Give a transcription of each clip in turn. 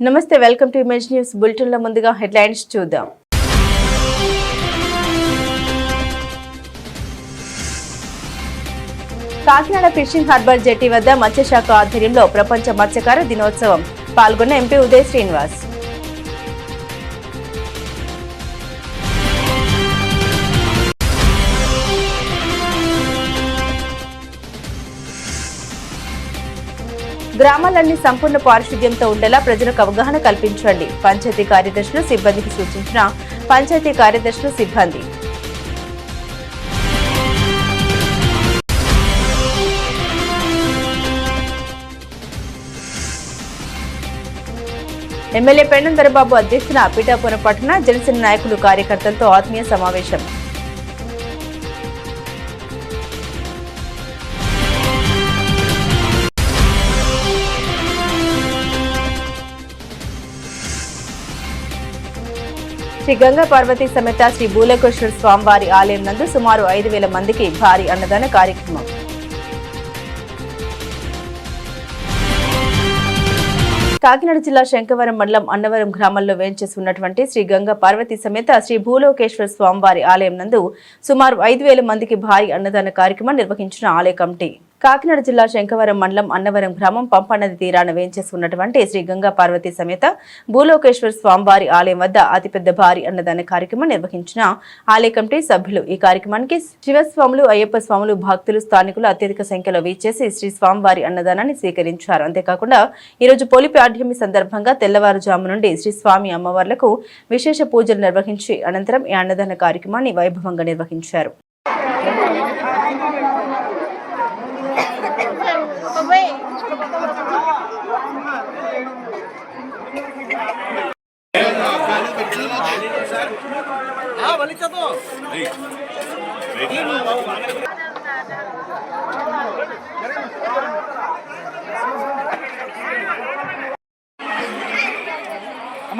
నమస్తే, welcome to image news bulletin లో ముందుగా హెడ్లైన్స్ చూద్దాం. కాకినాడ ఫిషింగ్ హార్బర్ జెట్టి వద్ద మత్స్యశాఖ ఆధ్వర్యంలో ప్రపంచ మత్స్యకార దినోత్సవం పాల్గొన్న ఎంపీ ఉదయ్ శ్రీనివాస్. గ్రామాలన్నీ సంపూర్ణ పారిశుద్ధ్యంతో ఉండేలా ప్రజలకు అవగాహన కల్పించండి. పంచాయతీ కార్యదర్శులు సిబ్బందికి సూచించిన పంచాయతీ కార్యదర్శులు సిబ్బంది. ఎమ్మెల్యే పెండం దొరబాబు అధ్యక్షతన పిఠాపురం పట్టణ జనసేన నాయకులు కార్యకర్తలతో ఆత్మీయ సమావేశం. శ్రీ గంగా పార్వతీ సమేత శ్రీ భూలోకేశ్వర స్వామివారి ఆలయం నందు సుమారు 5,000 మందికి భారీ అన్నదాన కార్యక్రమం. కాకినాడ జిల్లా శంకవరం మండలం అన్నవరం గ్రామంలో వేంచేసి ఉన్నటువంటి శ్రీ గంగా పార్వతీ సమేత శ్రీ భూలోకేశ్వర స్వామివారి ఆలయం నందు సుమారు 5,000 మందికి భారీ అన్నదాన కార్యక్రమం నిర్వహించిన ఆలయ కమిటీ. కాకినాడ జిల్లా శంకవరం మండలం అన్నవరం గ్రామం పంపనది తీరాన వేంచేసి ఉన్నటువంటి శ్రీ గంగా పార్వతీ సమేత భూలోకేశ్వర స్వామివారి ఆలయం వద్ద అతిపెద్ద భారీ అన్నదాన కార్యక్రమం నిర్వహించిన ఆలయ కమిటీ సభ్యులు. ఈ కార్యక్రమానికి శివస్వాములు, అయ్యప్ప స్వాములు, భక్తులు, స్థానికులు అత్యధిక సంఖ్యలో వీచేసి శ్రీ స్వామివారి అన్నదానాన్ని స్వీకరించారు. అంతేకాకుండా ఈరోజు పోలిపి ఆఢ్యమి సందర్భంగా తెల్లవారుజాము నుండి శ్రీ స్వామి అమ్మవార్లకు విశేష పూజలు నిర్వహించి అనంతరం ఈ అన్నదాన కార్యక్రమాన్ని వైభవంగా నిర్వహించారు.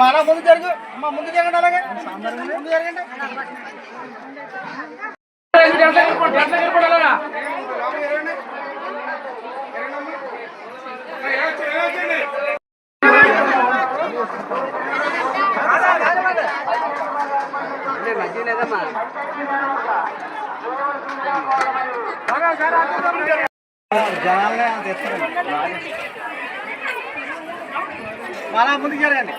అలా ముందు జరుగు, ముందు జరగండి, అలాగే ముందు జరగండి. జనాలనే అలా ముందుకు జరగండి.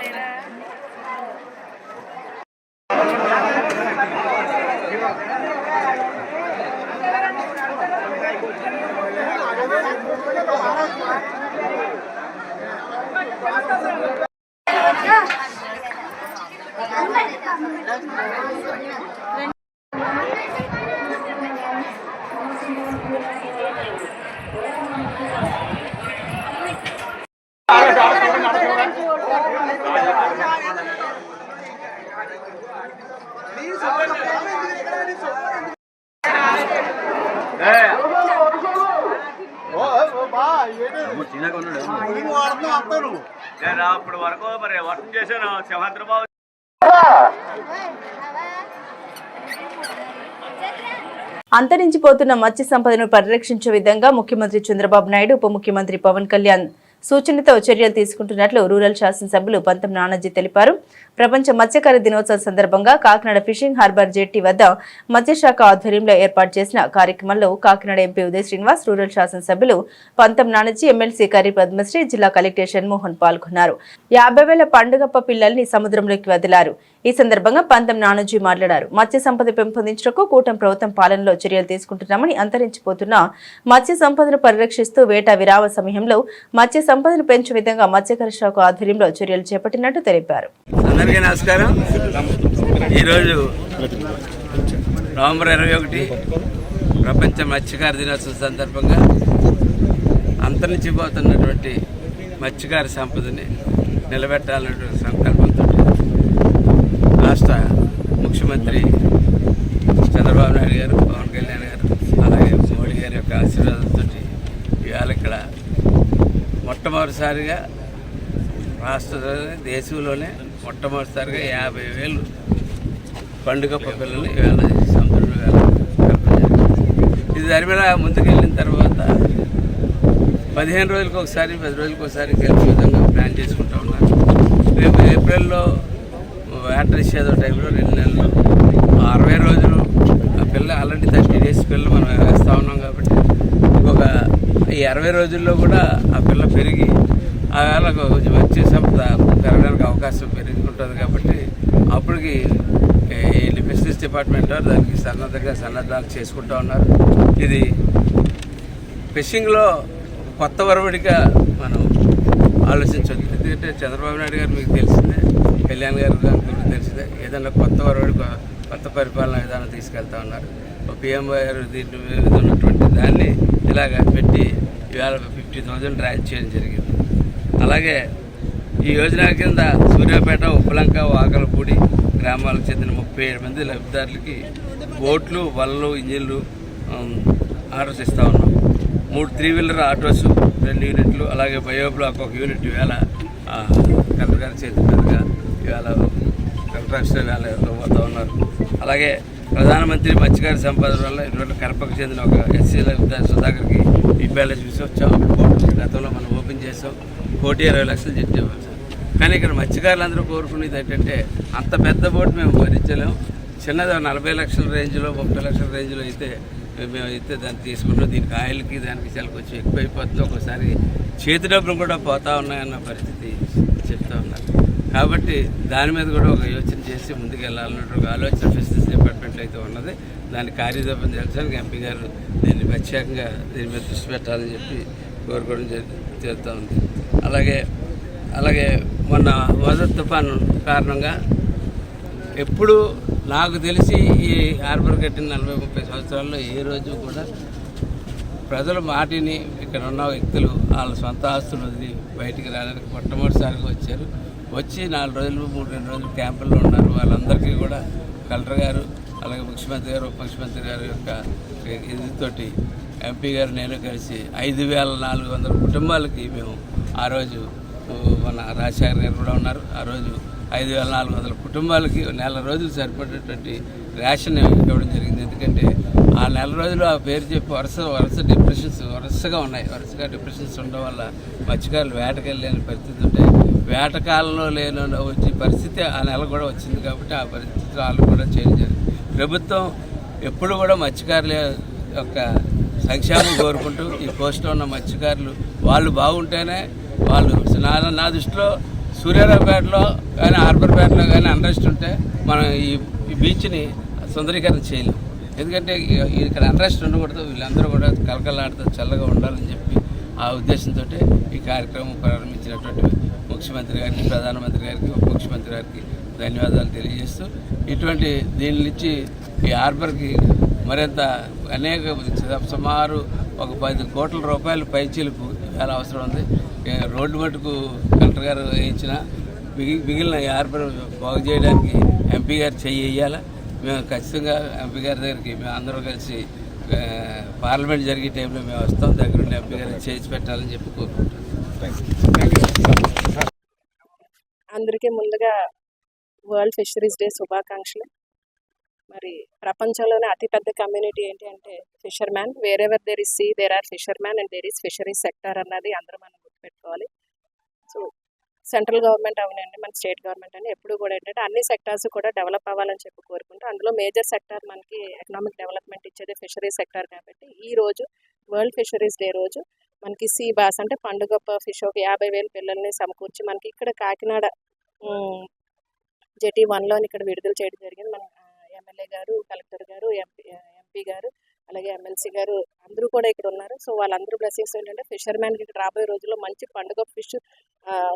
అప్పుడు వరకు మరి వర్షం చేశాను చంద్రబాబు. అంతరించిపోతున్న మత్స్య సంపదను పరిరక్షించే విధంగా ముఖ్యమంత్రి చంద్రబాబు నాయుడు, ఉప ముఖ్యమంత్రి పవన్ కళ్యాణ్ సూచనతో చర్యలు తీసుకుంటున్నట్లు రూరల్ శాసనసభ్యులు పంతం నానాజీ తెలిపారు. ప్రపంచ మత్స్యకార దినోత్సవం సందర్భంగా కాకినాడ ఫిషింగ్ హార్బర్ జెట్టి వద్ద మత్స్యశాఖ ఆధ్వర్యంలో ఏర్పాటు చేసిన కార్యక్రమంలో కాకినాడ ఎంపీ ఉదయ్ శ్రీనివాస్, రూరల్ శాసనసభ్యులు పంతం నానాజీ, ఎమ్మెల్సీ కరి పద్మశ్రీ, జిల్లా కలెక్టర్ షణ్మోహన్ పాల్గొన్నారు. 50,000 పండుగప్ప పిల్లల్ని సముద్రంలోకి వదిలారు. ఈ సందర్భంగా పంతం నానాజీ మాట్లాడారు. మత్స్య సంపద పెంపొందించడానికి కూటమి ప్రభుత్వం పాలనలో చర్యలు తీసుకుంటున్నామని, అంతరించిపోతున్న మత్స్య సంపదను పరిరక్షిస్తూ వేట విరామ సమయంలో మత్స్య సంపదను పెంచే విధంగా మత్స్యకార శాఖ ఆధ్వర్యంలో చర్యలు చేపట్టినట్టు తెలిపారు. అందరికీ నమస్కారం. ఈరోజు నవంబర్ 21 ప్రపంచ మత్స్యకార దినోత్సవం సందర్భంగా అంతరించిపోతున్నటువంటి మత్స్యకార సంపదని నిలబెట్టాలనే సంకల్పంతో రాష్ట్ర ముఖ్యమంత్రి చంద్రబాబు నాయుడు గారు, పవన్ కళ్యాణ్ గారు, అలాగే మోడీ గారి యొక్క ఆశీర్వాదంతో ఇవాళ ఇక్కడ మొట్టమొదటిసారిగా రాష్ట్రంలోనే, దేశంలోనే మొట్టమొదటిసారిగా 50,000 పండుగ పిల్లల్ని ఇవాళ సముద్రంలో ఇది జరిపేలా ముందుకెళ్ళిన తర్వాత 15 రోజులకు ఒకసారి, 10 రోజులకు ఒకసారి కలిపే విధంగా ప్లాన్ చేసుకుంటూ ఉన్నారు. నెలల్లో వేట నిషేధం టైంలో 2 నెలలు 60 రోజులు ఆ పిల్ల ఆల్రెడీ 30 డేస్ పిల్ల మనం వేస్తూ ఉన్నాం కాబట్టి ఇంకొక ఈ 60 రోజుల్లో కూడా ఆ పిల్ల పెరిగి ఆ వేళకు కొంచెం వచ్చే సంపద పెరగడానికి అవకాశం పెరుగుతుంటుంది కాబట్టి అప్పటికి ఈ ఫిషరీస్ డిపార్ట్మెంట్ దానికి సన్నద్ధాలు చేసుకుంటూ ఉన్నారు. ఇది ఫిషింగ్లో కొత్త వరవడిగా మనం ఆలోచించవచ్చు. ఎందుకంటే చంద్రబాబు నాయుడు గారు మీకు తెలిసిందే, కళ్యాణ్ గారు మీకు తెలిసిందే, ఏదైనా కొత్త వరవడి కొత్త పరిపాలన విధానం తీసుకెళ్తా ఉన్నారు. పిఎం గారు దీంట్లో ఉన్నటువంటి దాన్ని ఇలాగ పెట్టి ఇవాళ 50,000 డ్రాయింగ్ చేయడం జరిగింది. అలాగే ఈ యోజన కింద సూర్యాపేట, ఉప్పలంక, వాకలపూడి గ్రామాలకు చెందిన 37 మంది లబ్ధిదారులకి బోట్లు, వలలు, ఇంజిన్లు ఆర్డర్స్ ఇస్తూ ఉన్నాం. 3 3-వీలర్ ఆటోస్ 2 యూనిట్లు, అలాగే బయోబ్లాక్ 1 యూనిట్ ఇవాళ కలెక్టర్ గారి చేతి మీదుగా ఇవాళ కన్స్ట్రక్షన్ ఇవాళ ఇవ్వబోతూ ఉన్నారు. అలాగే ప్రధానమంత్రి మత్స్యకార సంపద వల్ల ఇటువంటి కడపకు చెందిన ఒక ఎస్సీ లబ్ధిదారు సుధాకర్కి ఈ బ్యాలెన్స్ చూసి వచ్చాం. గతంలో మనం ఓపెన్ చేసాం, 1,20,00,000 చెప్తే కానీ ఇక్కడ మత్స్యకారులందరూ కోరుకునేది ఏంటంటే అంత పెద్ద బోట్ మేము భరించలేము, చిన్నది 40 లక్షల రేంజ్లో 30 లక్షల రేంజ్లో అయితే మేము అయితే దాన్ని తీసుకుంటాం. దీనికి ఆయిల్కి దానికి చాలా కొంచెం ఎక్కువ అయిపోతుంది, ఒకసారి చేతి డబ్బులు కూడా పోతా ఉన్నాయన్న పరిస్థితి చెప్తా ఉన్నారు. కాబట్టి దాని మీద కూడా ఒక యోచన చేసి ముందుకు వెళ్ళాలన్నట్టు ఒక ఆలోచన ఫిషరీస్ డిపార్ట్మెంట్లో అయితే ఉన్నది. దాన్ని కార్యరూపం చేర్చడానికి ఎంపీ గారు దీన్ని ప్రత్యేకంగా దీని మీద దృష్టి పెట్టాలని చెప్పి కోరుకోవడం జరుగుతూ ఉంది. అలాగే మొన్న వరద తుఫాను కారణంగా ఎప్పుడు నాకు తెలిసి ఈ హార్బర్ కట్టిన 40-30 సంవత్సరాల్లో ఏ రోజు కూడా ప్రజల మాటిని ఇక్కడ ఉన్న వ్యక్తులు వాళ్ళ సొంత ఆస్తులు వదిలి బయటికి రావడానికి మొట్టమొదటిసారిగా వచ్చారు. వచ్చి 4 రోజులు 3-2 రోజులు క్యాంపుల్లో ఉన్నారు. వాళ్ళందరికీ కూడా కలెక్టర్ గారు, అలాగే ముఖ్యమంత్రి గారు, ఉప ముఖ్యమంత్రి గారి యొక్క ఇదితోటి ఎంపీ గారు నేను కలిసి 5,400 కుటుంబాలకి మేము ఆ రోజు మన రాజశేఖర్ గారు కూడా ఉన్నారు. ఆ రోజు 5,400 కుటుంబాలకి నెల రోజులు సరిపడేటువంటి రేషన్ ఇవ్వడం జరిగింది. ఎందుకంటే ఆ నెల రోజులు ఆ పేరు చెప్పి వరుస డిప్రెషన్స్ వరుసగా డిప్రెషన్స్ ఉండడం వల్ల మత్స్యకారులు వేటకెళ్ళలేని పరిస్థితి ఉంటాయి. వేటకాలంలో లేని వచ్చే పరిస్థితి ఆ నెల కూడా వచ్చింది. కాబట్టి ఆ పరిస్థితి వాళ్ళు కూడా చేయడం జరిగింది. ప్రభుత్వం ఎప్పుడు కూడా మత్స్యకారుల యొక్క సంక్షేమం కోరుకుంటూ ఈ కోస్ట్లో ఉన్న మత్స్యకారులు వాళ్ళు బాగుంటేనే వాళ్ళు నా దృష్టిలో సూర్యారావుపేటలో కానీ హార్బర్పేటలో కానీ అన్రెస్ట్ ఉంటే మనం ఈ బీచ్ని సుందరీకరణ చేయలేం. ఎందుకంటే ఇక్కడ అన్రెస్ట్ ఉండకూడదు, వీళ్ళందరూ కూడా కలకలాడుతూ చల్లగా ఉండాలని చెప్పి ఆ ఉద్దేశంతో ఈ కార్యక్రమం ప్రారంభించినటువంటి ముఖ్యమంత్రి గారికి, ప్రధానమంత్రి గారికి, ఉప ముఖ్యమంత్రి గారికి ధన్యవాదాలు తెలియజేస్తూ ఇటువంటి దీని నుంచి ఈ హార్బర్కి మరింత సుమారు ఒక 10 కోట్ల రూపాయల పైచీలకు చాలా అవసరం ఉంది. రోడ్డు మటుకు కలెక్టర్ గారు వేయించిన మిగిలిన హార్బర్ బాగు చేయడానికి ఎంపీ గారు చెయ్యాలి. మేము ఖచ్చితంగా ఎంపీ గారి దగ్గరికి మేము అందరూ కలిసి పార్లమెంట్ జరిగే టైంలో మేము వస్తాం, దగ్గరుండి ఎంపీ గారికి చేసి పెట్టాలని చెప్పి కోరుకుంటున్నాం. అందరికీ ముందుగా వరల్డ్ ఫిషరీస్ డే శుభాకాంక్షలు. మరి ప్రపంచంలోనే అతిపెద్ద కమ్యూనిటీ ఏంటి అంటే fisherman. Wherever there is sea there are fisherman and there is fisheries sector అన్నది అందరూ మనం గుర్తుపెట్టుకోవాలి. సో సెంట్రల్ గవర్నమెంట్ అవనండి, మన స్టేట్ గవర్నమెంట్ అని ఎప్పుడు కూడా ఏంటంటే అన్ని సెక్టార్స్ కూడా డెవలప్ అవ్వాలని చెప్పి కోరుకుంటూ అందులో మేజర్ సెక్టార్ మనకి ఎకనామిక్ డెవలప్మెంట్ ఇచ్చేది ఫిషరీస్ సెక్టార్. కాబట్టి ఈ రోజు వరల్డ్ ఫిషరీస్ డే రోజు మనకి సీ బాస్ అంటే పండుగప్ప ఫిష్ ఒక 50,000 పిల్లల్ని సమకూర్చి మనకి ఇక్కడ కాకినాడ జెటీ 1లోని ఇక్కడ విడుదల చేయడం జరిగింది. మన ఎమ్మెల్యే గారు, కలెక్టర్ గారు, ఎంపీ గారు, అలాగే ఎమ్మెల్సీ గారు అందరూ కూడా ఇక్కడ ఉన్నారు. సో వాళ్ళందరూ బ్లెస్సింగ్స్ ఏంటంటే ఫిషర్మ్యాన్కి ఇక్కడ రాబోయే రోజుల్లో మంచి పండుగ ఫిష్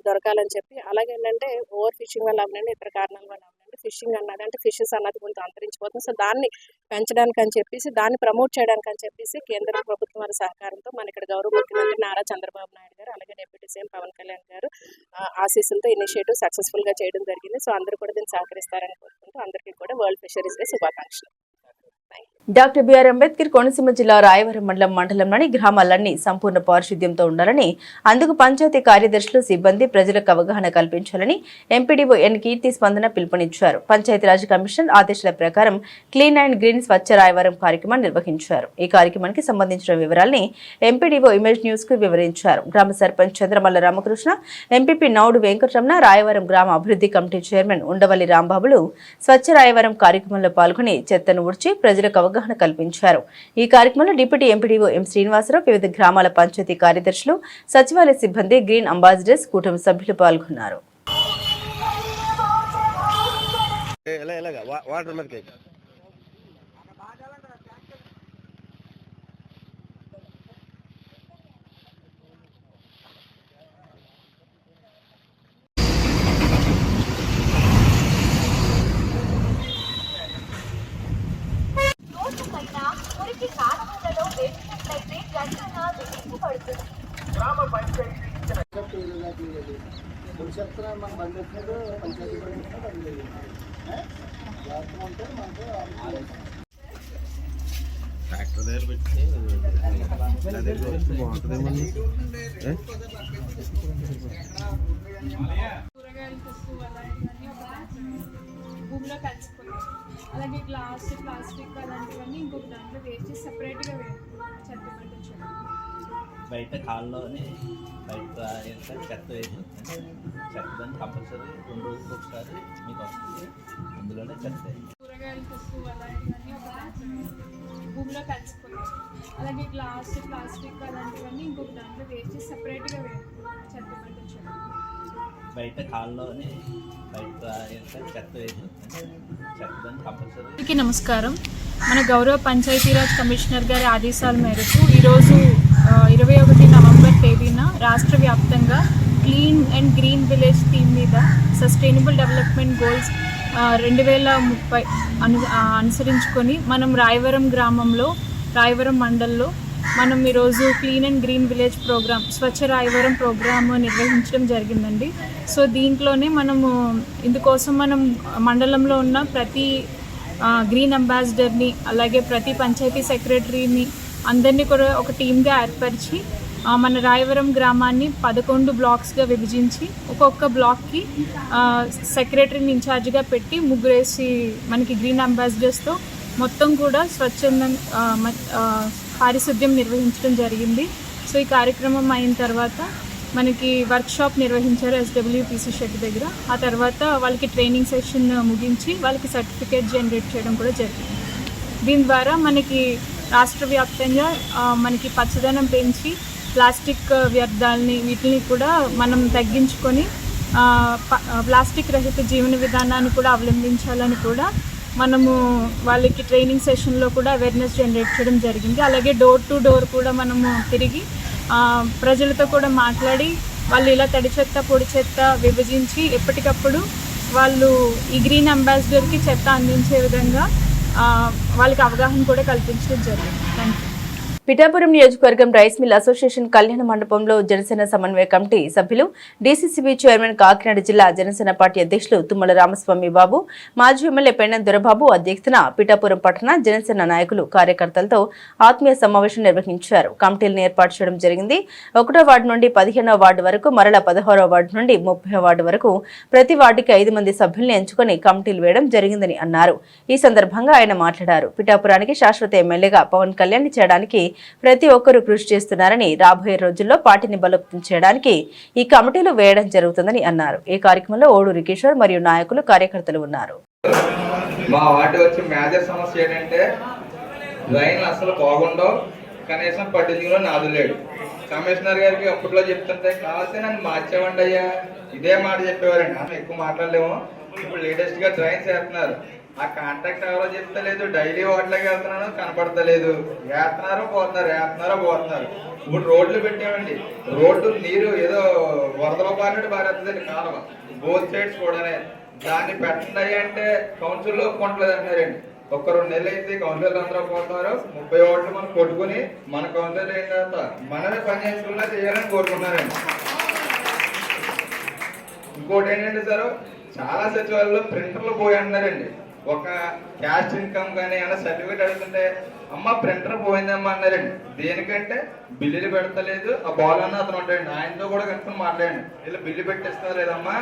దొరకాలని చెప్పి, అలాగే ఏంటంటే ఓవర్ ఫిషింగ్ వల్ల అవనండి, ఇతర కారణాల వల్ల అవనండి ఫిషింగ్ అన్నది అంటే ఫిషెస్ అన్నది కొంచెం అంతరించిపోతుంది. సో దాన్ని పెంచడానికి అని చెప్పేసి, దాన్ని ప్రమోట్ చేయడానికి అని చెప్పేసి కేంద్ర ప్రభుత్వం వారి సహకారంతో మన ఇక్కడ గౌరవ ముఖ్యమంత్రి నారా చంద్రబాబు నాయుడు గారు, అలాగే డిప్యూటీ సీఎం పవన్ కళ్యాణ్ గారు ఆశీస్సులతో ఇనిషియేటివ్ సక్సెస్ఫుల్గా చేయడం జరిగింది. సో అందరూ కూడా దీన్ని సహకరిస్తారని కోరుకుంటూ అందరికీ కూడా వరల్డ్ ఫిషరీస్ డే శుభాకాంక్షలు. Thank you. Doctor BR Ambedkar Konaseema జిల్లా రాయవరం మండలంలోని గ్రామాలన్నీ సంపూర్ణ పారిశుద్ధ్యంతో ఉండాలని, అందుకు పంచాయతీ కార్యదర్శులు, సిబ్బంది ప్రజలకు అవగాహన కల్పించాలని ఎంపీడీఓ ఎన్ కీర్తి స్పందన పిలుపునిచ్చారు. పంచాయతీరాజ్ కమిషన్ ఆదేశాల ప్రకారం క్లీన్ అండ్ గ్రీన్ స్వచ్ఛ రాయవరం కార్యక్రమాన్ని నిర్వహించారు. ఈ కార్యక్రమానికి సంబంధించిన వివరాల్ని ఎంపీడీఓ ఇమేజ్ న్యూస్ కు వివరించారు. గ్రామ సర్పంచ్ చంద్రమల్ల రామకృష్ణ, ఎంపీపీ నౌడు వెంకటరమణ, రాయవరం గ్రామ అభివృద్ధి కమిటీ చైర్మన్ ఉండవల్లి రాంబాబులు స్వచ్ఛ రాయవరం కార్యక్రమంలో పాల్గొని చెత్తను ఊడ్చి ప్రజలకు అవగాహన కల్పించారు. ఈ కార్యక్రమంలో డిప్యూటీ ఎంపీడీఓ ఎం శ్రీనివాసరావు, వివిధ గ్రామాల పంచాయతీ కార్యదర్శులు, సచివాలయ సిబ్బంది, గ్రీన్ అంబాసిడర్స్, కుటుంబ సభ్యులు పాల్గొన్నారు. ట్రాక్టర్ దగ్గర పెట్టి బాగుంటుందేమో. కూరగాయలు పప్పు అలాంటివన్నీ భూమిలో కలిసిపోయాయి. అలాగే గ్లాస్, ప్లాస్టిక్ అలాంటివన్నీ ఇంకొక దాంట్లో వేసి సపరేట్గా చెత్త పెట్టించడం. బయట కాళ్ళలోనే బయట చెత్త వేసి చెత్త దాన్ని కంపల్సరీ 2 రోజులకు ఒకసారి మీకు వస్తుంది. అందులోనే చెత్త కూరగాయలు పప్పు అలాంటివన్నీ భూమిలో కలిసిపోయాయి. అలాగే గ్లాస్, ప్లాస్టిక్ అలాంటివన్నీ ఇంకొక దాంట్లో వేసి సపరేట్గా చెత్త పెట్టించడం. బయట కాళ్ళలోనే బయట చెత్త వేసి చెత్త దాన్ని కంపల్సరీ. అందరికీ నమస్కారం. మన గౌరవ పంచాయతీరాజ్ కమిషనర్ గారి ఆదేశాల మేరకు ఈరోజు 21 నవంబర్ తేదీన రాష్ట్ర వ్యాప్తంగా clean and green village theme మీద సస్టైనబుల్ డెవలప్మెంట్ గోల్స్ 2030 అనుసరించుకొని మనం రాయవరం గ్రామంలో, రాయవరం మండల్లో మనం ఈరోజు clean and green village program, Swachh Rayavaram program నిర్వహించడం జరిగిందండి. సో దీంట్లోనే మనము ఇందుకోసం మనం మండలంలో ఉన్న ప్రతి గ్రీన్ అంబాసిడర్ని, అలాగే ప్రతి పంచాయతీ సెక్రటరీని అందరినీ కూడా ఒక టీమ్గా ఏర్పరిచి మన రాయవరం గ్రామాన్ని 11 బ్లాక్స్గా విభజించి ఒక్కొక్క బ్లాక్కి సెక్రటరీని ఇన్ఛార్జ్గా పెట్టి ముగ్గురేసి మనకి గ్రీన్ అంబాసిడర్స్తో మొత్తం కూడా పారిశుద్ధ్యం నిర్వహించడం జరిగింది. సో ఈ కార్యక్రమం అయిన తర్వాత మనకి వర్క్షాప్ నిర్వహించారు SWPC షెడ్ దగ్గర. ఆ తర్వాత వాళ్ళకి ట్రైనింగ్ సెషన్ ముగించి వాళ్ళకి సర్టిఫికేట్ జనరేట్ చేయడం కూడా జరిగింది. దీని ద్వారా మనకి రాష్ట్ర వ్యాప్తంగా మనకి పచ్చదనం పెంచి ప్లాస్టిక్ వ్యర్థాలని వీటిని కూడా మనం తగ్గించుకొని ప్లాస్టిక్ రహిత జీవన విధానాన్ని కూడా అవలంబించాలని కూడా మనము వాళ్ళకి ట్రైనింగ్ సెషన్లో కూడా అవేర్నెస్ జనరేట్ చేయడం జరిగింది. అలాగే డోర్ టు డోర్ కూడా మనము తిరిగి ప్రజలతో కూడా మాట్లాడి వాళ్ళు ఇలా తడి చెత్త, పొడి చెత్త విభజించి ఎప్పటికప్పుడు వాళ్ళు ఈ గ్రీన్ అంబాసిడర్కి చెత్త అందించే విధంగా వాళ్ళకి అవగాహన కూడా కల్పించడం జరిగింది. Thank you. పిఠాపురం నియోజకవర్గం రైస్ మిల్ అసోసియేషన్ కళ్యాణ మండపంలో జనసేన సమన్వయ కమిటీ సభ్యులు, డీసీసీబీ చైర్మన్, కాకినాడ జిల్లా జనసేన పార్టీ అధ్యక్షులు తుమ్మల రామస్వామి బాబు, మాజీ ఎమ్మెల్యే పెన్నెం దొరబాబు అధ్యక్షతన పిఠాపురం పట్టణ జనసేన నాయకులు, కార్యకర్తలతో ఆత్మీయ సమావేశం నిర్వహించారు. కమిటీలను ఏర్పాటు చేయడం జరిగింది. 1వ వార్డు నుండి 15వ వార్డు వరకు, మరలా 16వ వార్డు నుండి 30వ వార్డు వరకు ప్రతి వార్డుకి 5 మంది సభ్యుల్ని ఎంచుకొని కమిటీలు వేయడం జరిగిందని అన్నారు. ఈ సందర్భంగా ఆయన మాట్లాడారు. పిఠాపురానికి శాశ్వత ఎమ్మెల్యేగా పవన్ కళ్యాణ్ చేయడానికి ప్రతి ఒక్కరూ కృషి చేస్తున్నారని, రాబోయే రోజుల్లో పార్టీని బలోపేతం చేయడానికి ఈ కమిటీలు వేయడం జరుగుతుందని అన్నారు. ఈ కార్యక్రమంలో ఓడూరి కిషోర్ మరియు నాయకులు, కార్యకర్తలు ఉన్నారు. మా వార్డు వచ్చి మేజర్ సమస్య ఏంటంటే లైన్లు అసలు బాగుండవు, కనీసం పట్టించులో నాదు లేడు. కమిషనర్ గారికి అప్పట్లో చెప్తుంటే కావాల్సి నన్ను మార్చేవండి అయ్యా, ఇదే మాట చెప్పేవారండి. మనం ఎక్కువ మాట్లాడలేము. ఇప్పుడు లేటెస్ట్ గా ట్రైన్స్ వేస్తున్నారు, ఆ కాంటాక్ట్ ఎవరో చెప్తలేదు. డైలీ వాటిలోకి వెళ్తున్నాను, కనపడతలేదు. వేస్తున్నారో పోతున్నారు. ఇప్పుడు రోడ్లు పెట్టామండి. రోడ్డు నీరు ఏదో వరదలో బారినట్టు బారేస్తుందండి కాలువ, బోత్ సైడ్స్ కూడానే. దాన్ని పెట్టండి అంటే కౌన్సిల్లో ఒప్పుకోవట్లేదు అంటారండి. 1-2 నెలలు అయితే కౌన్సిలర్లు అందరూ పోతున్నారు. 30 ఓట్లు మనం కొట్టుకుని మన కౌన్సిలర్ అయిన తర్వాత మనమే పని చేసుకున్నా చేయాలని కోరుకుంటున్నారండి. ఇంకోటి ఏంటంటే సార్, చాలా సచివాలయంలో ప్రింటర్లు పోయి అంటున్నారండి. ఒక క్యాస్ట్ ఇన్కమ్ కానీ ఏమైనా సర్టిఫికేట్ అడుగుతుంటే అమ్మ ప్రింటర్ పోయిందమ్మా అన్నారండి. దేనికంటే బిల్లులు పెడతలేదు ఆ బాల్ అన్న అతను ఉంటాడండి, ఆయనతో కూడా కనుక్కొని మాట్లాడండి, వీళ్ళు బిల్లు పెట్టిస్తున్నారు లేదమ్మా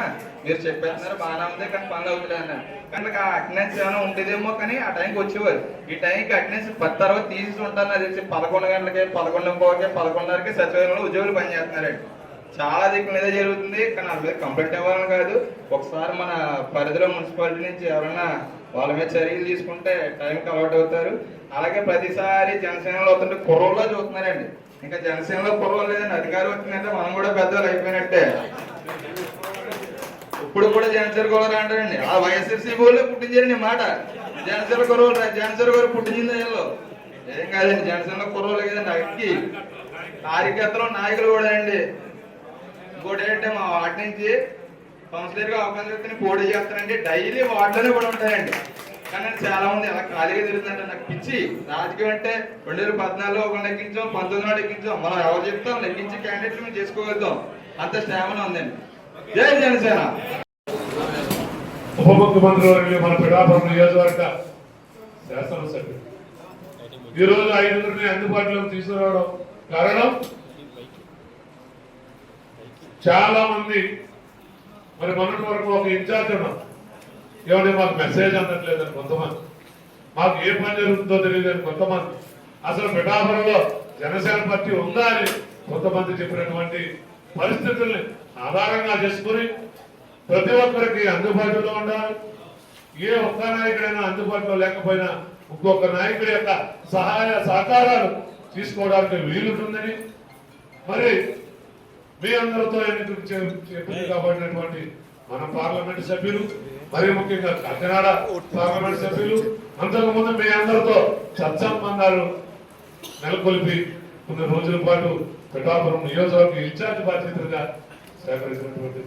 మీరు చెప్పేస్తున్నారు బాగానే ఉంది కానీ పనులు అవుతలేదు అన్నారు. కనుక ఆ అటెండెన్స్ ఏమైనా ఉండేదేమో కానీ ఆ టైంకి వచ్చేవారు. ఈ టైంకి అటెండెన్స్ 10 తర్వాత తీసి ఉంటాను అది తెలిసి 11 గంటలకి 11:15కి 11:30కి సచివాలయంలో ఉద్యోగులు పనిచేస్తున్నారండి. చాలా దిక్కులు ఏదో జరుగుతుంది కానీ వాళ్ళ మీద కంప్లైంట్ ఇవ్వాలని కాదు, ఒకసారి మన పరిధిలో మున్సిపాలిటీ నుంచి ఎవరైనా వాళ్ళ మీద చర్యలు తీసుకుంటే టైంకి అలవాటు అవుతారు. అలాగే ప్రతిసారి జనసేనలో అవుతుంటే కుర్రోల్లో చూస్తున్నారండి, ఇంకా జనసేనలో కుర్రోలు లేదండి, అధికారం వచ్చిందంటే మనం కూడా పెద్దవాళ్ళు అయిపోయినట్టే. ఇప్పుడు కూడా జనసేన కుర్రోలు అంటారండి, ఆ వైఎస్ఆర్సీ వాళ్ళు పుట్టించారండి మాట, జనసేన కుర్రోలు జనసేన గారు పుట్టించింది వీళ్ళు ఏం కాదండి, జనసేనలో కుర్రోలు కదండి. అక్కి కార్యకర్తలు నాయకులు కూడా అండి. ఇంకోటి ఏంటంటే మా వార్డు నుంచి కౌన్సిలర్గా అవకాశం ఇస్తే పోటీ చేస్తానండి, డైలీ వార్డులోనే కూడా ఉంటాయండి. కానీ చాలా మంది అలా ఖాళీగా తిరుగుతుందంటే నాకు పిచ్చి. రాజకీయం అంటే 2014లో ఒక లెక్కించాం, 19 లెక్కించాం, మనం ఎవరు చెప్తాం లెక్కించి క్యాండిడేట్లు మేము చేసుకోగలుగుతాం, అంత స్టామినా ఉందండి. జై జనసేన. ఉప ముఖ్యమంత్రి వర్యులు మన పిఠాపురం నియోజకవర్గ శాసనసభ్యులు ఈరోజు 5 అందుబాటులోకి తీసుకురావడం కారణం చాలా మంది మరి మొన్నటి వరకు ఒక ఇన్ఛార్జ్ ఉన్నాం, ఏమంటే మాకు మెసేజ్ అందట్లేదని కొంతమంది, మాకు ఏ పని జరుగుతుందో తెలియదని కొంతమంది, అసలు పిఠాపురంలో జనసేన పార్టీ ఉందా అని కొంతమంది చెప్పినటువంటి పరిస్థితుల్ని ఆధారంగా చేసుకుని ప్రతి ఒక్కరికి అందుబాటులో ఉండాలి. ఏ ఒక్క నాయకుడైనా అందుబాటులో లేకపోయినా ఇంకొక నాయకుడి యొక్క సహాయ సహకారాలు తీసుకోవడానికి వీలుంటుందని మరి మీ అందరితో ఎన్నికలు చెప్పింది కాబట్టినటువంటి మన పార్లమెంట్ సభ్యులు, మరి ముఖ్యంగా కాకినాడ పార్లమెంట్ సభ్యులు అంతకుముందు మీ అందరితో సత్సంబంధాలు నెలకొల్పి కొన్ని రోజుల పాటు పిఠాపురం నియోజకవర్గ ఇన్ఛార్జ్ బాధ్యతగా సేకరించినటువంటి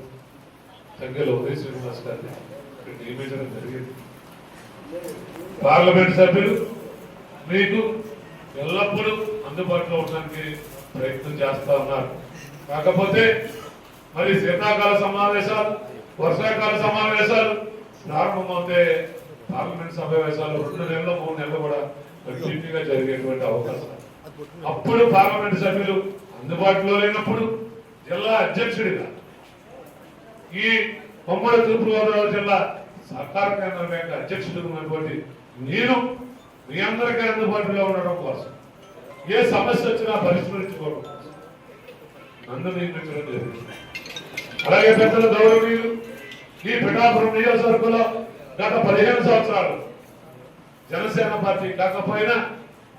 సంఖ్యలో ఉదయ శ్రీనివాస్ గారిని నియమించడం జరిగింది. పార్లమెంట్ సభ్యులు మీకు ఎల్లప్పుడూ అందుబాటులో ఉండడానికి ప్రయత్నం చేస్తా ఉన్నారు. కాకపోతే మరి శీతాకాల సమావేశాలు, వర్షాకాల సమావేశాలు ప్రారంభమవుతే పార్లమెంట్ సమావేశాలు 2 నెలలు 3 నెలలు కూడా కంటిన్యూగా జరిగేటువంటి అవకాశం. అప్పుడు పార్లమెంట్ సభ్యులు అందుబాటులో లేనప్పుడు జిల్లా అధ్యక్షుడిగా ఈ ఉమ్మడి తూర్పుగోదావరి జిల్లా సహకార కేంద్ర బ్యాంక్ అధ్యక్షుడిగా ఉన్నటువంటి నేను మీ అందరికీ అందుబాటులో ఉండడం కోసం, ఏ సమస్య వచ్చినా పరిష్కరించుకోవడం కోసం నన్ను నియమించడం జరిగింది. అలాగే పెద్దల గౌరవనీయులు ఈ పిఠాపురం నియోజకవర్గంలో గత 15 సంవత్సరాలు జనసేన పార్టీ కాకపోయినా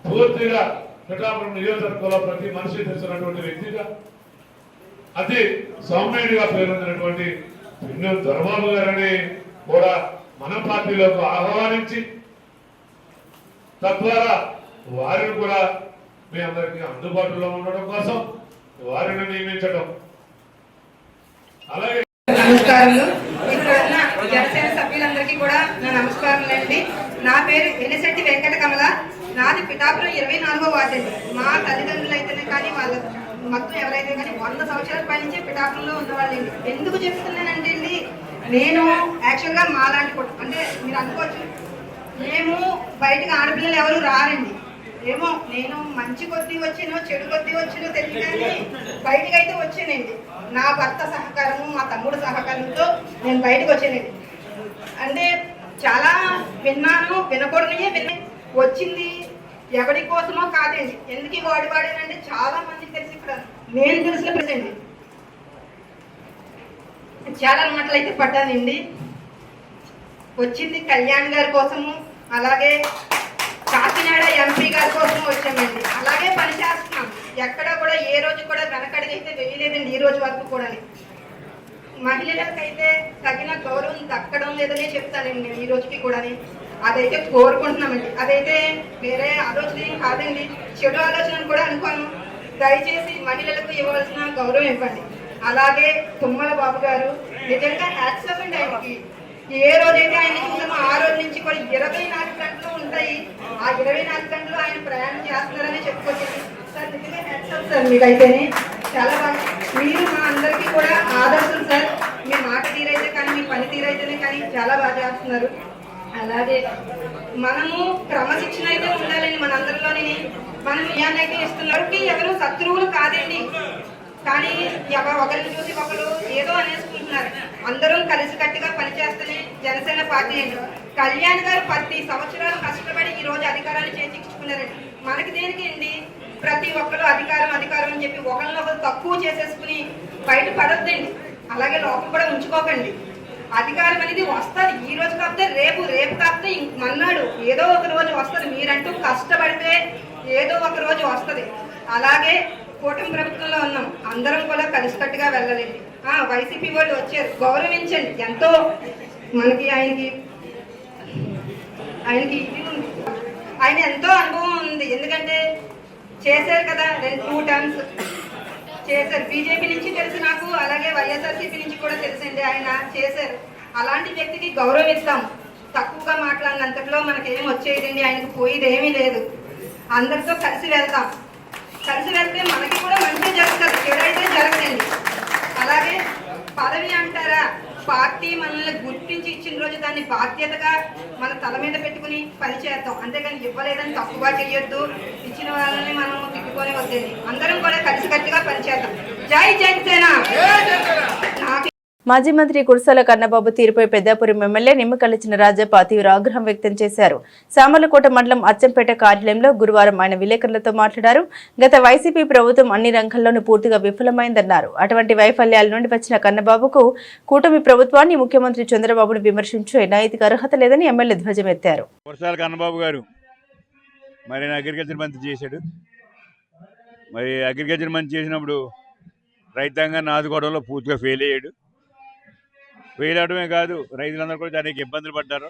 పూర్తిగా పిఠాపురం నియోజకవర్గంలో ప్రతి మనిషి తెలిసినటువంటి వ్యక్తిగా అతి సౌమ్యుడిగా పేరొందినటువంటి పిన్నెల దొరబాబు గారిని కూడా మన పార్టీలోకి ఆహ్వానించి తద్వారా వారిని కూడా మీ అందరికీ అందుబాటులో ఉండడం కోసం వారిని నియమించడం. అలాగే నమస్కారాలు. ఇక్కడ ఉన్న జనసేన సభ్యులందరికీ కూడా నా నమస్కారాలండి. నా పేరు ఎనిశెట్టి వెంకట కమల, నాది పిఠాపురం 24వ వార్డు అండి. మా తల్లిదండ్రులు అయితేనే కానీ వాళ్ళ మొత్తం ఎవరైతే కానీ 100 సంవత్సరాల పై నుంచి పిఠాపురంలో ఉన్నవాళ్ళండి. ఎందుకు చెప్తున్నానంటే అండి, నేను యాక్చువల్గా మాలాంటి అంటే మీరు అనుకోవచ్చు మేము బయటకు ఆడపిల్లలు ఎవరు రారండి, ఏమో నేను మంచి కొద్దీ వచ్చినో చెడు కొద్దీ వచ్చినో తెలియదు కానీ బయటకు అయితే వచ్చానండి. నా భర్త సహకారము మా తమ్ముడు సహకారంతో నేను బయటకు వచ్చానండి. అంటే చాలా విన్నాను, వినకూడనే వచ్చింది ఎవరి కోసమో కాదండి, ఎందుకు వాడేనంటే చాలా మందికి తెలిసి ఇక్కడ నేను తెలిసిన ప్రజండి చాలా మాటలు అయితే పడ్డానండి. వచ్చింది కళ్యాణ్ గారి కోసము, అలాగే కాకినాడ ఎంపీ గారి కోసం వచ్చామండి. అలాగే పనిచేస్తున్నాం, ఎక్కడ కూడా ఏ రోజు కూడా వెనకడిగైతే వేయలేదండి ఈ రోజు వరకు కూడా. మహిళలకైతే తగిన గౌరవం దక్కడం లేదనే చెప్తానండి నేను ఈ రోజుకి కూడా. అదైతే కోరుకుంటున్నామండి, అదైతే వేరే ఆలోచన ఏం కాదండి, చెడు ఆలోచన కూడా అనుకోను. దయచేసి మహిళలకు ఇవ్వాల్సిన గౌరవం ఇవ్వండి. అలాగే తుమ్మల బాబు గారు నిజంగా హ్యాట్స్ ఆఫ్ అండి. ఆయనకి ఏ రోజైతే ఆయన చూసామో ఆ రోజు నుంచి కూడా 24 గంటలు ఉంటాయి. ఆ 24 గంటలు ఆయన ప్రయాణం చేస్తున్నారని చెప్పుకోవచ్చు సార్. నిజంగా హ్యాట్స్ ఆఫ్ సార్, మీకైతేనే చాలా బాగా. మీరు మా అందరికీ కూడా ఆదర్శం సార్. మీ మాట తీరైతే కానీ మీ పని తీరైతేనే కానీ చాలా బాగా చేస్తున్నారు. అలాగే మనము క్రమశిక్షణ అయితే ఉండాలండి మనందరిలోని. మనం ఇయాన్నైతే ఇస్తున్నకి ఎవరు శత్రువులు కాదండి, కానీ ఒకరిని చూసి ఒకరు ఏదో అనేసుకుంటున్నారు. అందరం కలిసికట్టుగా పనిచేస్తేనే జనసేన పార్టీ అండి. కళ్యాణ్ గారు 10 సంవత్సరాలు కష్టపడి ఈ రోజు అధికారాన్ని చేజించుకున్నారండి. మనకి దేనికి అండి? ప్రతి ఒక్కరు అధికారం అధికారం అని చెప్పి ఒకరినొకరు తక్కువ చేసేసుకుని బయట పడొద్దండి. అలాగే లోపల కూడా ఉంచుకోకండి. అధికారం అనేది వస్తుంది, ఈ రోజు కాకపోతే రేపు, రేపు కాకపోతే మన్నాడు ఏదో ఒక రోజు వస్తుంది. మీరంటూ కష్టపడితే ఏదో ఒక రోజు వస్తుంది. అలాగే కూటమి ప్రభుత్వంలో ఉన్నాం, అందరం కూడా కలిసికట్టుగా వెళ్ళాలండి. వైసీపీ వాళ్ళు వచ్చారు, గౌరవించండి. ఎంతో మనకి ఆయనకి ఇది ఉంది, ఆయన ఎంతో అనుభవం ఉంది. ఎందుకంటే చేశారు కదా, 2 టర్మ్స్ చేశారు. బీజేపీ నుంచి తెలుసు నాకు, అలాగే వైఎస్ఆర్సీపీ నుంచి కూడా తెలుసండి, ఆయన చేశారు. అలాంటి వ్యక్తికి గౌరవిస్తాం. తక్కువగా మాట్లాడినంతట్లో మనకేం వచ్చేదండి, ఆయనకు పోయేది ఏమీ లేదు. అందరితో కలిసి వెళ్తాం. కలిసి వెళ్తే మనకి కూడా మంచి జరుగుతుంది, చెడైతే జరగదండి. అలాగే పదవి అంటారా, పార్టీ మనల్ని గుర్తించి ఇచ్చిన రోజు దాన్ని బాధ్యతగా మన తల మీద పెట్టుకుని పనిచేద్దాం. అంతేగాని ఇవ్వలేదని తప్పుగా చెయ్యొద్దు, ఇచ్చిన వాళ్ళని మనం తిట్టుకొని వద్దండి. అందరం కూడా కలిసికట్టుగా పనిచేద్దాం. జై జనసేన. మాజీ మంత్రి కుర్సాల కన్నబాబు తీరుపై పెద్దాపురం ఎమ్మెల్యే నిమ్మకల్లి చినరాజప్ప తీవ్ర ఆగ్రహం వ్యక్తం చేశారు. సామర్లకోట మండలం అచ్చంపేట కార్యాలయంలో గురువారం ఆయన విలేకరులతో మాట్లాడారు. గత వైసీపీ ప్రభుత్వం అన్ని రంగాల్లోనూ పూర్తిగా విఫలమైందన్నారు. అటువంటి వైఫల్యాల నుండి వచ్చిన కన్నబాబుకు కూటమి ప్రభుత్వాన్ని, ముఖ్యమంత్రి చంద్రబాబును విమర్శించే నైతిక అర్హత లేదని ఎమ్మెల్యే ధ్వజమెత్తారు. కుర్సాల కన్నబాబు గారు మరి అగ్రికల్చర్ మంత్రి చేశాడు. మరి అగ్రికల్చర్ మంత్రి చేసినప్పుడు రైతాంగాన్ని ఆదుకోవడంలో పూర్తిగా ఫెయిల్ అయ్యాడు. ఫెయిల్ అవడమే కాదు, రైతులందరూ కూడా అనేక ఇబ్బందులు పడ్డారు.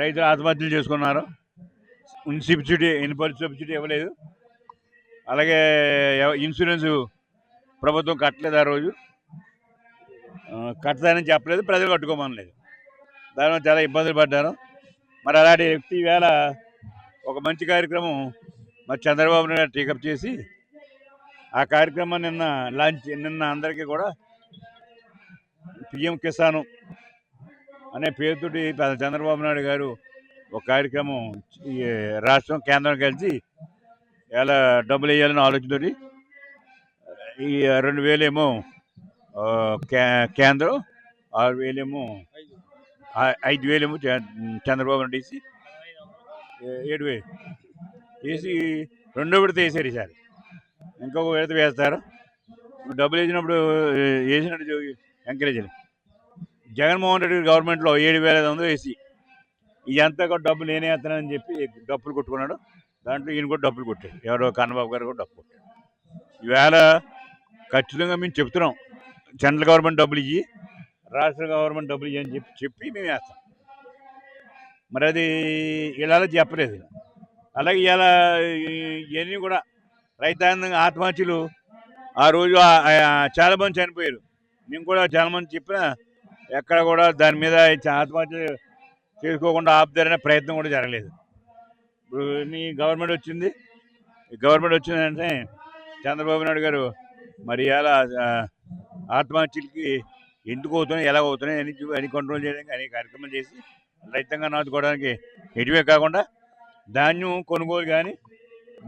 రైతులు ఆత్మహత్యలు చేసుకున్నారు. ఇన్పుట్ సబ్సిడీ ఇవ్వలేదు. అలాగే ఇన్సూరెన్స్ ప్రభుత్వం కట్టలేదు. ఆ రోజు కట్టదానని చెప్పలేదు, ప్రజలు కట్టుకోమనలేదు. దానివల్ల చాలా ఇబ్బందులు పడ్డారు. మరి అలాంటి వ్యక్తి ఈవేళ ఒక మంచి కార్యక్రమం మరి చంద్రబాబు నాయుడు టేకప్ చేసి ఆ కార్యక్రమం నిన్న అందరికీ కూడా పిఎం కిసాను అనే పేరుతోటి చంద్రబాబు నాయుడు గారు ఒక కార్యక్రమం రాష్ట్రం కేంద్రం కలిసి ఎలా డబ్బులు వేయాలని ఆలోచనతోటి ఈ 2,000 ఏమో కేంద్రం, 6,000 ఏమో 5,000 ఏమో చంద్రబాబు నాయుడు వేసి 7,000 వేసి 2వ విడత వేసారు. ఈసారి ఇంకొక విడత వేస్తారు. డబ్బులు వేసినప్పుడు వేసినట్టు ఎంకరేజ్. జగన్మోహన్ రెడ్డి గవర్నమెంట్లో 7,500 వేసి ఇదంతా కూడా డబ్బులు నేనే వేస్తానని చెప్పి డబ్బులు కొట్టుకున్నాడు. దాంట్లో ఈయన కూడా డబ్బులు కొట్టాడు. ఎవరో కన్నబాబు గారు కూడా డబ్బు కొట్టాడు. ఈవేళ ఖచ్చితంగా మేము చెప్తున్నాం, సెంట్రల్ గవర్నమెంట్ డబ్బులు ఇవ్వి, రాష్ట్ర గవర్నమెంట్ డబ్బులు ఇవ్వి అని చెప్పి మేము వేస్తాం. మరి అది ఇలా చెప్పలేదు. అలాగే ఇలా ఇవన్నీ కూడా రైతాంగ ఆత్మహత్యలు ఆ రోజు చాలామంది చనిపోయారు. మేము కూడా చాలామంది చెప్పినా ఎక్కడ కూడా దాని మీద ఆత్మహత్య చేసుకోకుండా ఆపుతారనే ప్రయత్నం కూడా జరగలేదు. ఇప్పుడు ఈ గవర్నమెంట్ వచ్చింది. ఈ గవర్నమెంట్ వచ్చిందంటే చంద్రబాబు నాయుడు గారు మరి ఇలా ఆత్మహత్యలకి ఎందుకు అవుతున్నాయి, ఎలా అవుతున్నాయి అని కంట్రోల్ చేయడానికి అనేక కార్యక్రమాలు చేసి రైతాంగాన్ని ఆదుకోవడానికి ఎటువే కాకుండా ధాన్యం కొనుగోలు కానీ,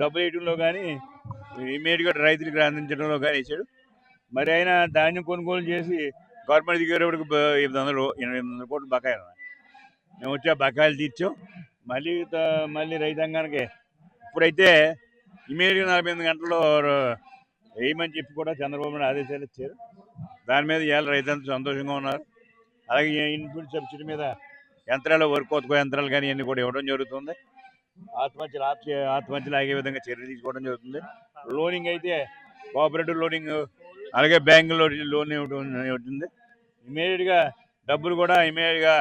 డబ్బులు వేయడంలో కానీ, ఇమీడియట్గా రైతులకు అందించడంలో కానీ వేసాడు. మరి ఆయన ధాన్యం కొనుగోలు చేసి గవర్నమెంట్ దిగేటప్పటికి 800 కోట్లు బకాయిలు ఉన్నాయి. మేము వచ్చి ఆ బకాయిలు తీర్చాం. మళ్ళీ రైతాంగానికి ఇప్పుడైతే ఇమీడియట్గా 48 గంటల్లో వేయమని చెప్పి కూడా చంద్రబాబు నాయుడు ఆదేశాలు ఇచ్చారు. దాని మీద ఇవాళ రైతులంతా సంతోషంగా ఉన్నారు. అలాగే ఇన్పుట్ సబ్సిడీ మీద యంత్రాలు, కొత్త యంత్రాలు కానీ ఇవన్నీ కూడా ఇవ్వడం జరుగుతుంది. ఆత్మహత్యలు ఆగే విధంగా చర్యలు తీసుకోవడం జరుగుతుంది. లోనింగ్ అయితే కోఆపరేటివ్ లోనింగ్, అలాగే బ్యాంకులో లోన్ ఇవ్వడం ఇమీడియట్గా డబ్బులు కూడా ఇమీడియట్గా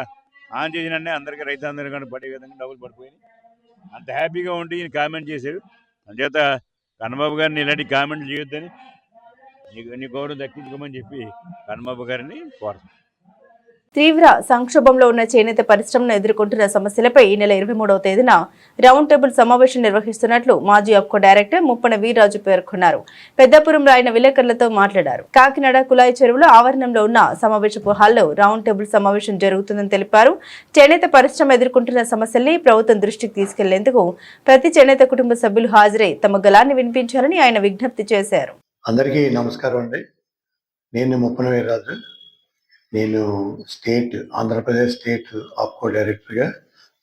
ఆన్ చేసినంటే అందరికీ రైతులందరికీ కానీ పడే విధంగా డబ్బులు పడిపోయినాయి. అంత హ్యాపీగా ఉండి ఈయన కామెంట్ చేశారు. అందుచేత కన్నబాబు గారిని ఇలాంటి కామెంట్లు చేయొద్దని, నీ గౌరవం దక్కించుకోమని చెప్పి కన్నబాబు గారిని కోరుతాను. తీవ్ర సంక్షోభంలో ఉన్న చేనేత పరిశ్రమను ఎదుర్కొంటున్న సమస్యలపై ఈ నెల 23వ తేదీన రౌండ్ టేబుల్ సమావేశం నిర్వహిస్తున్నట్లు మాజీ అప్కో డైరెక్టర్ ముప్పన వీర్రాజు పేర్కొన్నారు. పెద్దపురం రాయన విలేకరులతో మాట్లాడారు. కాకినాడ కులాయి చెరువులో ఆవరణంలో ఉన్న సమావేశపు హాల్లో రౌండ్ టేబుల్ సమావేశం జరుగుతుందని తెలిపారు. చేనేత పరిశ్రమ ఎదుర్కొంటున్న సమస్యల్ని ప్రభుత్వం దృష్టికి తీసుకెళ్లేందుకు ప్రతి చేనేత కుటుంబ సభ్యులు హాజరై తమ గళాన్ని వినిపించాలని ఆయన విజ్ఞప్తి చేశారు. అందరికీ నమస్కారం అండి. నేను ముప్పన వీర్రాజు. నేను ఆంధ్రప్రదేశ్ స్టేట్ ఆప్కో డైరెక్టర్గా,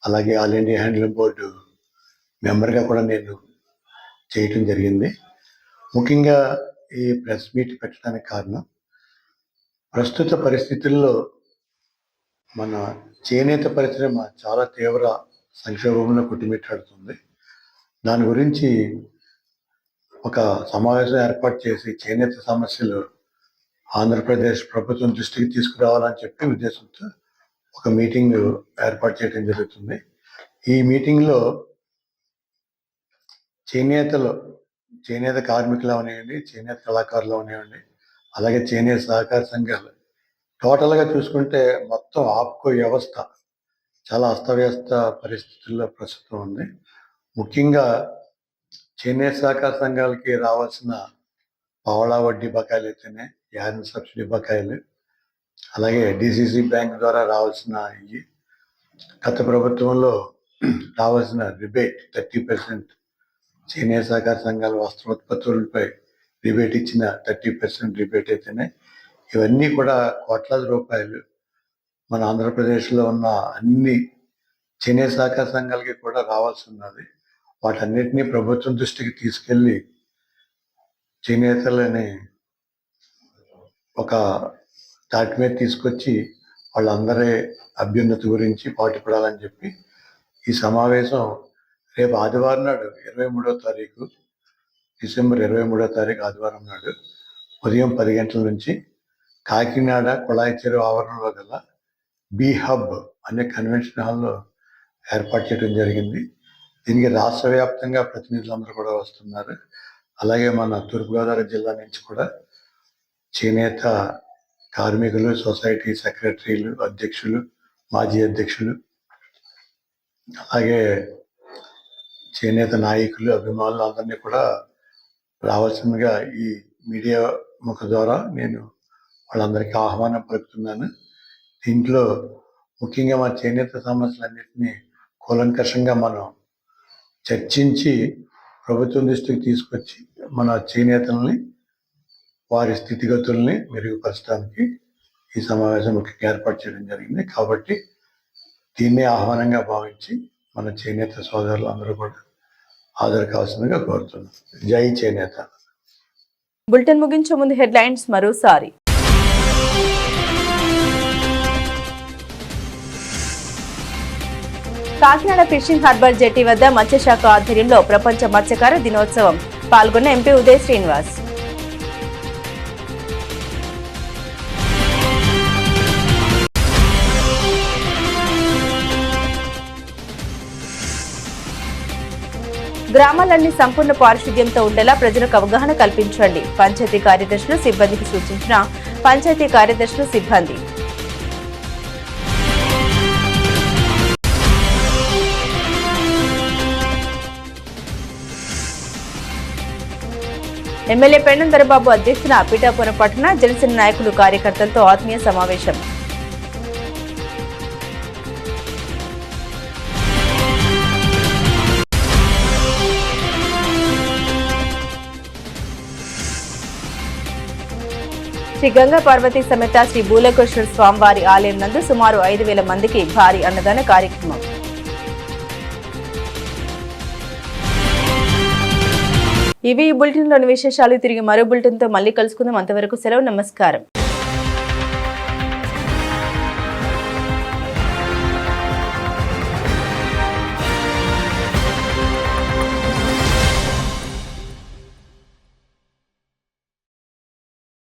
అలాగే ఆల్ ఇండియా హ్యాండ్లూమ్ బోర్డు మెంబర్గా కూడా నేను చేయటం జరిగింది. ముఖ్యంగా ఈ ప్రెస్ మీట్ పెట్టడానికి కారణం, ప్రస్తుత పరిస్థితుల్లో మన చేనేత పరిశ్రమ చాలా తీవ్ర సంక్షోభంలో కొట్టుమిట్టాడుతుంది. దాని గురించి ఒక సమావేశం ఏర్పాటు చేసి చేనేత సమస్యలు ఆంధ్రప్రదేశ్ ప్రభుత్వం దృష్టికి తీసుకురావాలని చెప్పి ఉద్దేశంతో ఒక మీటింగ్ ఏర్పాటు చేయడం జరుగుతుంది. ఈ మీటింగ్లో చేనేత కార్మికులు అవనివ్వండి, చేనేత కళాకారులు అవనివ్వండి, అలాగే చేనేత సహకార సంఘాలు, టోటల్గా చూసుకుంటే మొత్తం ఆప్కో వ్యవస్థ చాలా అస్తవ్యస్త పరిస్థితుల్లో ప్రస్తుతం ఉంది. ముఖ్యంగా చేనేత సహకార సంఘాలకి రావాల్సిన పావలా వడ్డీ బకాయిలు అయితేనే, యార్న్ సబ్సిడీ బకాయిలు, అలాగే డిసిసి బ్యాంక్ ద్వారా రావాల్సిన గత ప్రభుత్వంలో రావాల్సిన రిబేట్ 30%, చేనేత సహకార సంఘాల వస్త్రోత్పత్తులపై రిబేట్ ఇచ్చిన 30% రిబేట్ అయితేనే, ఇవన్నీ కూడా కోట్లాది రూపాయలు మన ఆంధ్రప్రదేశ్లో ఉన్న అన్ని చేనేత సహకార సంఘాలకి కూడా రావాల్సి ఉన్నది. వాటన్నిటినీ ప్రభుత్వం దృష్టికి తీసుకెళ్ళి చేనేతలని ఒక తాటి మీద తీసుకొచ్చి వాళ్ళందరి అభ్యున్నతి గురించి పాటుపడాలని చెప్పి ఈ సమావేశం రేపు ఆదివారం నాడు 23వ తారీఖు డిసెంబర్ 23వ తారీఖు ఆదివారం నాడు ఉదయం 10 గంటల నుంచి కాకినాడ కుళాయి చెరువు ఆవరణలో గల బీ హబ్ అనే కన్వెన్షన్ హాల్లో ఏర్పాటు చేయడం జరిగింది. దీనికి రాష్ట్ర వ్యాప్తంగా ప్రతినిధులందరూ కూడా వస్తున్నారు. అలాగే మన తూర్పుగోదావరి జిల్లా నుంచి కూడా చేనేత కార్మికులు, సొసైటీ సెక్రటరీలు, అధ్యక్షులు, మాజీ అధ్యక్షులు, అలాగే చేనేత నాయకులు, అభిమానులు అందరినీ కూడా రావాల్సిందిగా ఈ మీడియా ముఖ ద్వారా నేను వాళ్ళందరికీ ఆహ్వానం పలుకుతున్నాను. దీంట్లో ముఖ్యంగా మన చేనేత సమస్యలన్నింటినీ కూలంకషంగా మనం చర్చించి ప్రభుత్వం దృష్టికి తీసుకొచ్చి మన చేనేతల్ని, వారి స్థితిగతుల్ని మెరుగుపరచడానికి ఈ సమావేశం ముఖ్యంగా ఏర్పాటు చేయడం జరిగింది. కాబట్టి దీన్నే ఆహ్వానంగా భావించి మన చేనేత సోదరులు అందరూ కూడా హాజరు కావాల్సిందిగా కోరుతున్నాం. జై చేనేత. బులెటిన్ ముగించే ముందు హెడ్లైన్స్ మరోసారి. కాకినాడ ఫిషింగ్ హార్బర్ జెట్టి వద్ద మత్స్యశాఖ ఆధ్వర్యంలో ప్రపంచ మత్స్యకార దినోత్సవం పాల్గొన్న ఎంపీ ఉదయ్ శ్రీనివాస్. గ్రామాలన్నీ సంపూర్ణ పారిశుద్ధ్యంతో ఉండేలా ప్రజలకు అవగాహన కల్పించండి. పంచాయతీ కార్యదర్శులు సిబ్బందికి సూచించిన పంచాయతీ కార్యదర్శులు సిబ్బంది. ఎమ్మెల్యే పెండం దొరబాబు అధ్యక్షతన పిఠాపురం పట్టణ జనసేన నాయకులు, కార్యకర్తలతో ఆత్మీయ సమావేశం. శ్రీ గంగా పార్వతీ సమేత శ్రీ భూలోకేశ్వర స్వామివారి ఆలయం నందు సుమారు 5,000 మందికి భారీ అన్నదాన కార్యక్రమం. ఇవి ఈ బులెటిన్లోని విశేషాలు. తిరిగి మరో బులెటిన్తో మళ్ళీ కలుసుకుందాం. అంతవరకు సెలవు. నమస్కారం.